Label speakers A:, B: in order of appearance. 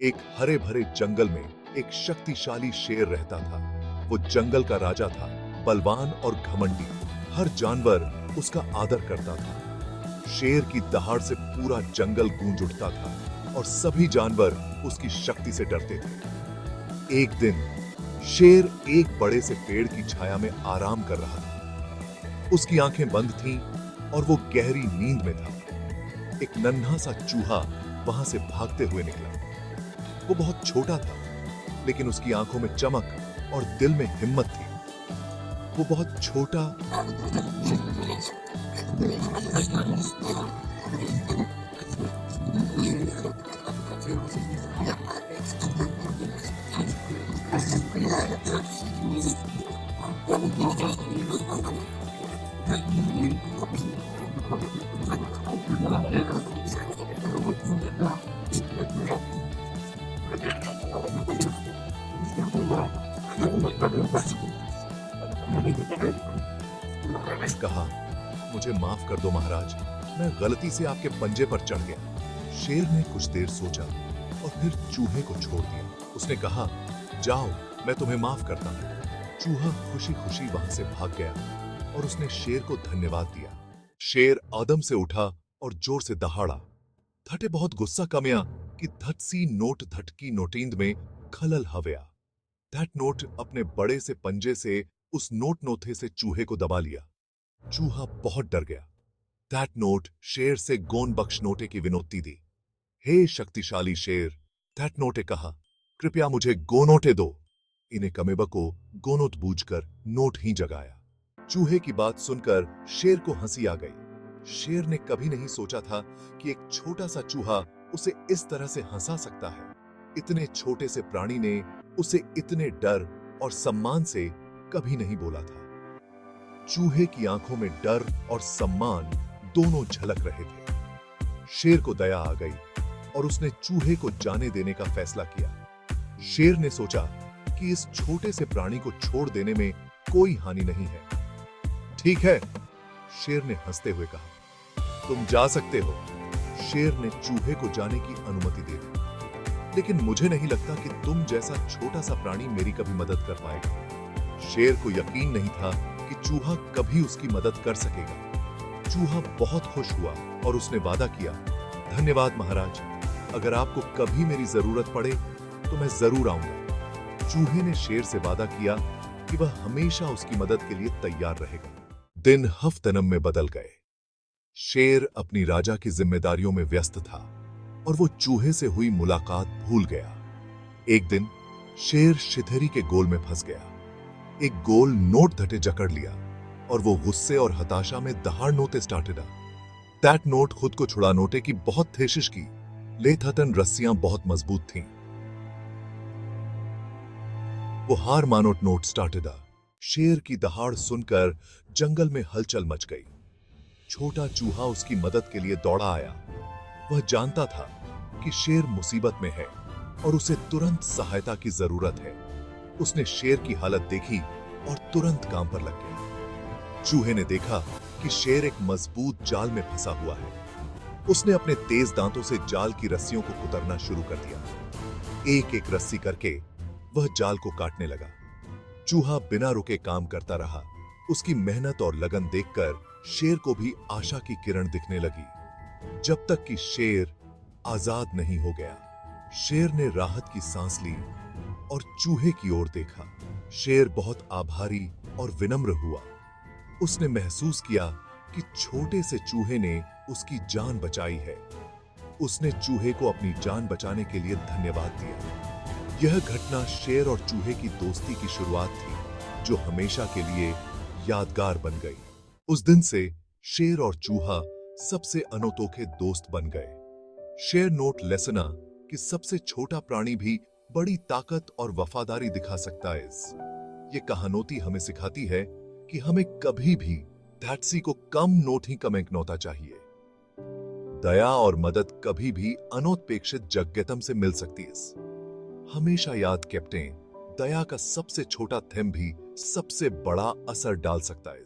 A: एक हरे भरे जंगल में एक शक्तिशाली शेर रहता था। वो जंगल का राजा था, बलवान और घमंडी। हर जानवर उसका आदर करता था। शेर की दहाड़ से पूरा जंगल गूंज उठता था और सभी जानवर उसकी शक्ति से डरते थे। एक दिन शेर एक बड़े से पेड़ की छाया में आराम कर रहा था। उसकी आंखें बंद थीं और वो गहरी नींद में था। एक नन्हा सा चूहा वहां से भागते हुए निकला। वो बहुत छोटा था, लेकिन उसकी आंखों में चमक और दिल में हिम्मत थी। वो बहुत छोटा कहा, मुझे माफ कर दो महाराज, मैं गलती से आपके पंजे पर चढ़ गया। शेर ने कुछ देर सोचा और फिर चूहे को छोड़ दिया। उसने कहा, जाओ, मैं तुम्हें माफ करता हूं। चूहा खुशी खुशी वहां से भाग गया और उसने शेर को धन्यवाद दिया। शेर आदम से उठा और जोर से दहाड़ा। थटे बहुत गुस्सा कमया कि धटसी नोट धटकी नोटिंद में खलल हवया। दैट नोट अपने बड़े से पंजे से उस नोट नोथे से चूहे को दबा लिया। चूहा बहुत डर गया। दैट नोट शेर से गोन बख्श नोटे की विनोती दी। हे शक्तिशाली शेर, दैट नोटे कहा, कृपया मुझे गोनोटे दो। इन्हें कमेबा को गोनोट बूझकर नोट ही जगाया। चूहे की बात सुनकर शेर को हंसी आ गई। शेर ने कभी नहीं सोचा था कि एक छोटा सा चूहा उसे इस तरह से हंसा सकता है। इतने छोटे से प्राणी ने उसे इतने डर और सम्मान से कभी नहीं बोला था। चूहे की आंखों में डर और सम्मान दोनों झलक रहे थे। शेर को दया आ गई और उसने चूहे को जाने देने का फैसला किया। शेर ने सोचा कि इस छोटे से प्राणी को छोड़ देने में कोई हानि नहीं है। ठीक है, शेर ने हंसते हुए कहा, तुम जा सकते हो। शेर ने चूहे को जाने की अनुमति दे दी, लेकिन मुझे नहीं लगता कि तुम जैसा छोटा सा प्राणी मेरी कभी मदद कर पाएगा। शेर को यकीन नहीं था कि चूहा कभी उसकी मदद कर सकेगा। चूहा बहुत खुश हुआ और उसने वादा किया, धन्यवाद महाराज, अगर आपको कभी मेरी जरूरत पड़े तो मैं जरूर आऊंगा। चूहे ने शेर से वादा किया कि वह हमेशा उसकी मदद के लिए तैयार रहेगा। दिन हफ्तनम में बदल गए। शेर अपनी राजा की जिम्मेदारियों में व्यस्त था और वो चूहे से हुई मुलाकात भूल गया। एक दिन शेर शिथेरी के गोल में फंस गया। एक गोल नोट धटे जकड़ लिया और वो गुस्से और हताशा में दहाड़ नोटे स्टार्टेड। दैट नोट खुद को छुड़ा नोटे की बहुत कोशिश की, लेथतन रस्सियां बहुत मजबूत थीं। वो हार मानो नोट स्टार्टेड। शेर की दहाड़ सुनकर जंगल में हलचल मच गई। छोटा चूहा उसकी मदद के लिए दौड़ा आया। वह जानता था कि शेर मुसीबत में है और उसे तुरंत सहायता की जरूरत है। उसने शेर की हालत देखी और तुरंत काम पर लग गया। चूहे ने देखा कि शेर एक मजबूत जाल में फंसा हुआ है। उसने अपने तेज दांतों से जाल की रस्सियों को कुतरना शुरू कर दिया। एक एक रस्सी करके वह जाल को काटने लगा। चूहा बिना रुके काम करता रहा। उसकी मेहनत और लगन देखकर शेर को भी आशा की किरण दिखने लगी, जब तक कि शेर आजाद नहीं हो गया। शेर ने राहत की सांस ली और चूहे की ओर देखा। शेर बहुत आभारी और विनम्र हुआ। उसने महसूस किया कि छोटे से चूहे ने उसकी जान बचाई है। उसने चूहे को अपनी जान बचाने के लिए धन्यवाद दिया। यह घटना शेर और चूहे की दोस्ती की शुरुआत थी, जो हमेशा के लिए यादगार बन गई। उस दिन से शेर और चूहा सबसे अनोखों दोस्त बन गए। शेर नोट लेसना कि सबसे छोटा प्राणी भी बड़ी ताकत और वफादारी दिखा सकता है। ये कहानोती हमें सिखाती है कि हमें कभी भी धैर्य को कम नोट ही कम नोता चाहिए। दया और मदद कभी भी अनौत्पेक्षित जग्गतम से मिल सकती है। हमेशा याद कैप्टेन, दया का सबसे छोटा थेम भी सबसे बड़ा असर डाल सकता है।